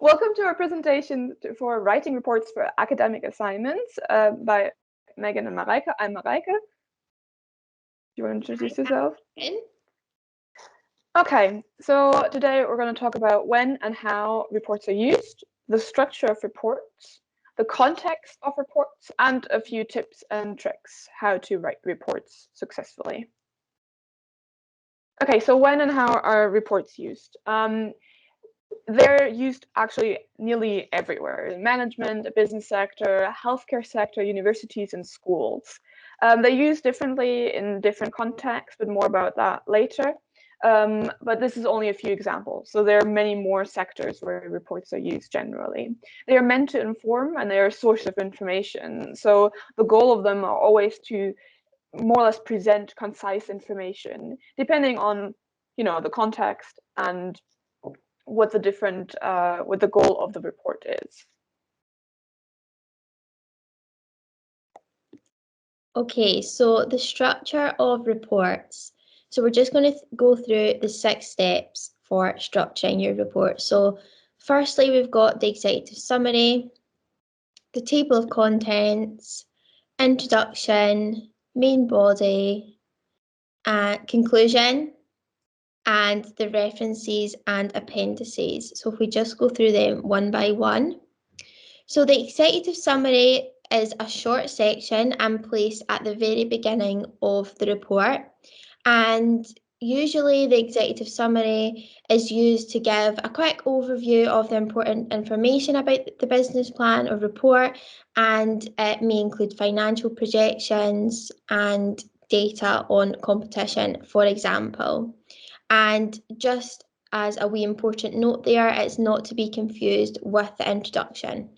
Welcome to our presentation for writing reports for academic assignments by Megan and Mareike. I'm Mareike. Do you want to introduce yourself? Okay, so today we're going to talk about when and how reports are used, the structure of reports, the context of reports, and a few tips and tricks how to write reports successfully. Okay, so when and how are reports used? They're used actually nearly everywhere: in management, the business sector, healthcare sector, universities, and schools. They're used differently in different contexts, but more about that later. But this is only a few examples. So there are many more sectors where reports are used generally. They are meant to inform, and they are a source of information. So the goal of them are always to more or less present concise information, depending on, the context and what the goal of the report is. Okay, so the structure of reports. So we're just going to go through the 6 steps for structuring your report. So firstly, we've got the executive summary, the table of contents, introduction, main body, conclusion, and the references and appendices. So if we just go through them one by one. So the executive summary is a short section and placed at the very beginning of the report. And usually the executive summary is used to give a quick overview of the important information about the business plan or report, and it may include financial projections and data on competition, for example. And just as a wee important note there, it's not to be confused with the introduction.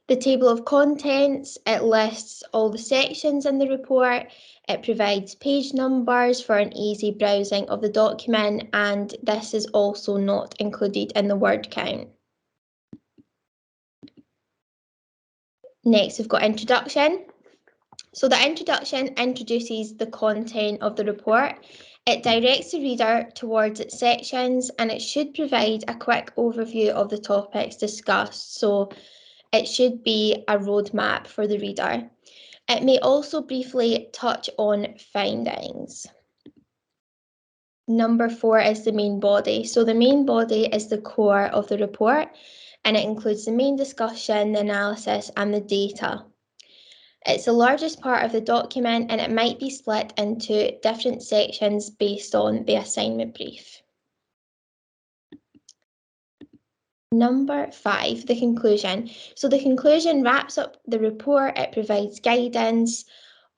The table of contents, it lists all the sections in the report. It provides page numbers for an easy browsing of the document, and this is also not included in the word count. Next, we've got introduction. So the introduction introduces the content of the report. It directs the reader towards its sections, and it should provide a quick overview of the topics discussed. So it should be a roadmap for the reader. It may also briefly touch on findings. Number 4 is the main body. So the main body is the core of the report, and it includes the main discussion, the analysis, and the data. It's the largest part of the document, and it might be split into different sections based on the assignment brief. Number 5, the conclusion. So the conclusion wraps up the report, it provides guidance.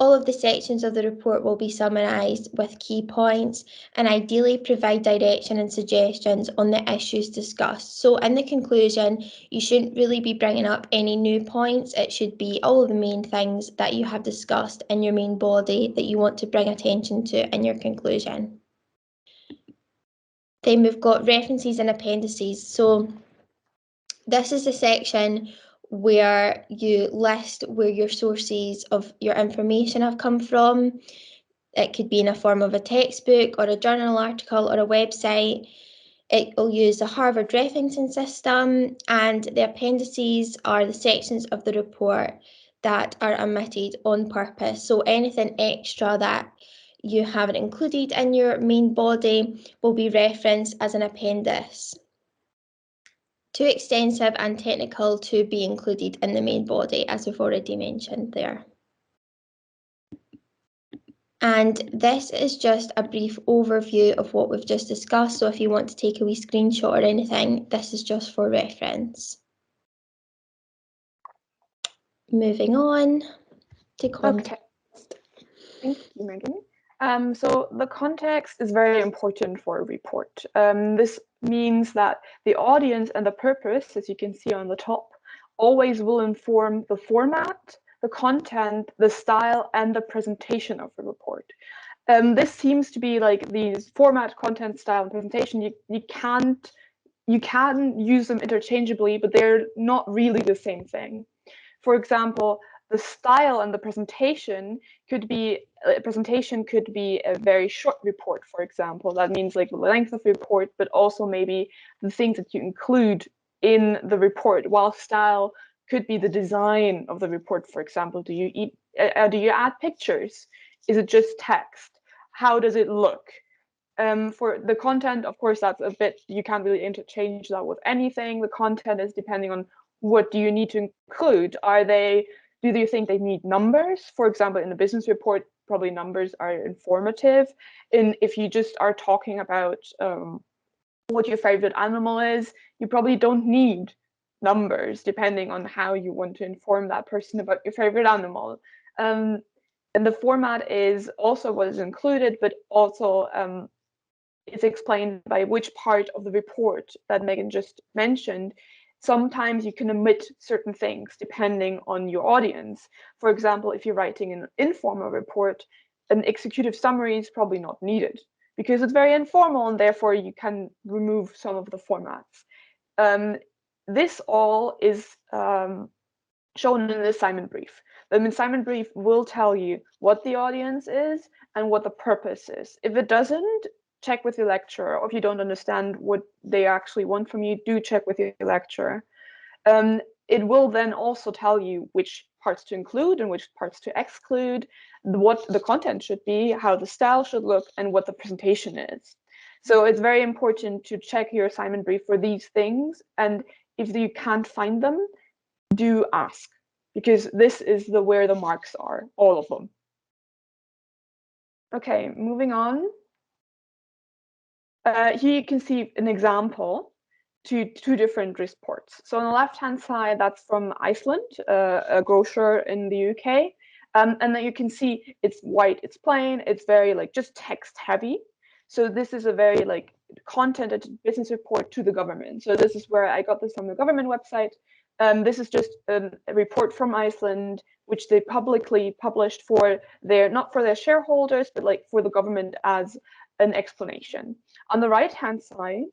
All of the sections of the report will be summarised with key points and ideally provide direction and suggestions on the issues discussed. So in the conclusion, you shouldn't really be bringing up any new points. It should be all of the main things that you have discussed in your main body that you want to bring attention to in your conclusion. Then we've got references and appendices. So this is the section where you list where your sources of your information have come from. It could be in a form of a textbook or a journal article or a website. It will use the Harvard referencing system, and the appendices are the sections of the report that are omitted on purpose. So anything extra that you haven't included in your main body will be referenced as an appendix. Too extensive and technical to be included in the main body, as we've already mentioned there. And this is just a brief overview of what we've just discussed. So if you want to take a wee screenshot or anything, this is just for reference. Moving on to context. Thank you, Megan. So the context is very important for a report. This means that the audience and the purpose, as you can see on the top, always will inform the format, the content, the style, and the presentation of the report. This seems to be like these format, content, style, and presentation. You can use them interchangeably, but they're not really the same thing. For example, the style and the presentation could be a presentation could be a very short report, for example. That means like the length of the report, but also maybe the things that you include in the report, while style could be the design of the report, for example. Do you add pictures? Is it just text? How does it look? For the content, of course, that's a bit, you can't really interchange that with anything. The content is depending on what do you need to include. Do you think they need numbers? For example, in the business report, probably numbers are informative. If you just are talking about what your favorite animal is, you probably don't need numbers, depending on how you want to inform that person about your favorite animal. And the format is also what is included, but also it's explained by which part of the report that Megan just mentioned. Sometimes you can omit certain things depending on your audience. For example, if you're writing an informal report, an executive summary is probably not needed because it's very informal, and therefore you can remove some of the formats. This all is shown in the assignment brief. The assignment brief will tell you what the audience is and what the purpose is. If it doesn't, check with your lecturer, or if you don't understand what they actually want from you, do check with your lecturer. It will then also tell you which parts to include and which parts to exclude, what the content should be, how the style should look, and what the presentation is. So it's very important to check your assignment brief for these things, and if you can't find them, do ask, because this is where the marks are, all of them. Okay, moving on. Here you can see an example to two different reports. So on the left-hand side, that's from Iceland, a grocer in the UK. And then you can see it's white, it's plain, it's very like just text heavy. So this is a very like content business report to the government. So this is where I got this from the government website. This is just a report from Iceland, which they publicly published for not for their shareholders, but like for the government as an explanation. On the right-hand side,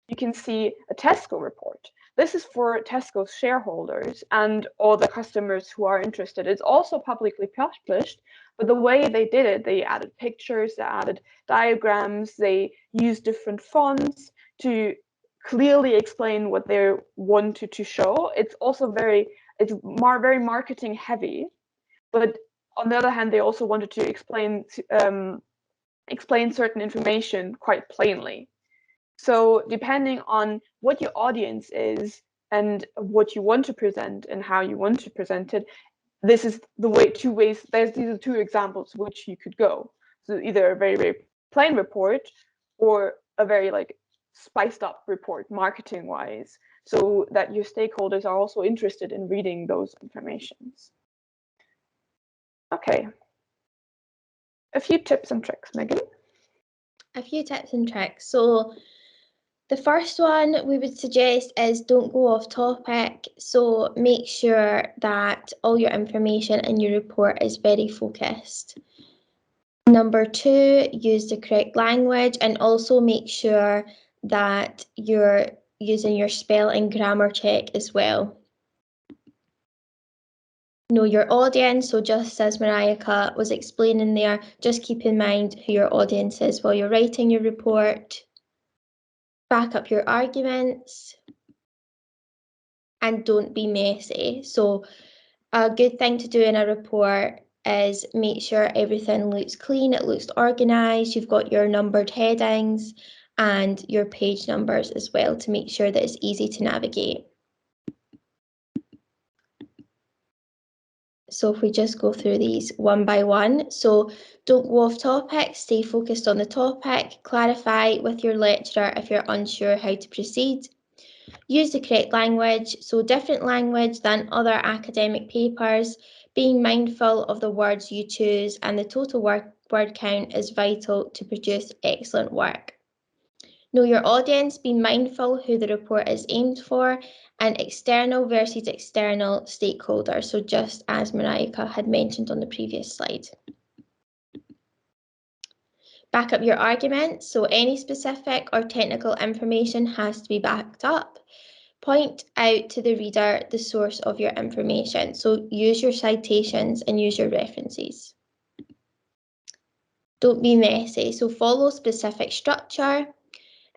you can see a Tesco report. This is for Tesco's shareholders and all the customers who are interested. It's also publicly published, but the way they did it, they added pictures, they added diagrams, they used different fonts to clearly explain what they wanted to show. It's also very marketing heavy, but on the other hand, they also wanted to explain certain information quite plainly. So depending on what your audience is and what you want to present and how you want to present it, this is two ways. These are two examples which you could go. So either a very, very plain report or a very like spiced up report marketing wise, so that your stakeholders are also interested in reading those informations. Okay. A few tips and tricks, Megan. A few tips and tricks. So the first one we would suggest is don't go off topic. So make sure that all your information in your report is very focused. Number two, use the correct language, and also make sure that you're using your spell and grammar check as well. Know your audience. So just as Mariah was explaining there, just keep in mind who your audience is while you're writing your report. Back up your arguments and don't be messy. So a good thing to do in a report is make sure everything looks clean, it looks organized, you've got your numbered headings and your page numbers as well to make sure that it's easy to navigate. So if we just go through these one by one. So don't go off topic, stay focused on the topic, clarify with your lecturer if you're unsure how to proceed. Use the correct language, so different language than other academic papers. Being mindful of the words you choose and the total word count is vital to produce excellent work. Know your audience, be mindful who the report is aimed for, and external versus external stakeholders, so just as Mariah had mentioned on the previous slide. Back up your argument, so any specific or technical information has to be backed up. Point out to the reader the source of your information, so use your citations and use your references. Don't be messy. So follow specific structure,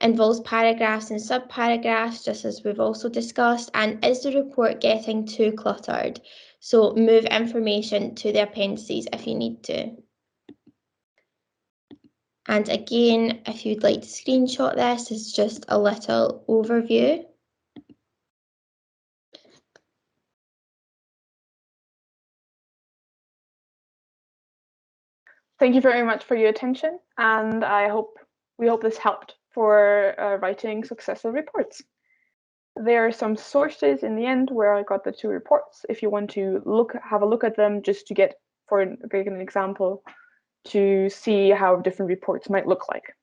involves paragraphs and subparagraphs, just as we've also discussed, and is the report getting too cluttered? So move information to the appendices if you need to. And again, if you'd like to screenshot this, it's just a little overview. Thank you very much for your attention, and we hope this helped for writing successful reports. There are some sources in the end where I got the 2 reports. If you want to have a look at them, just to get an example, to see how different reports might look like.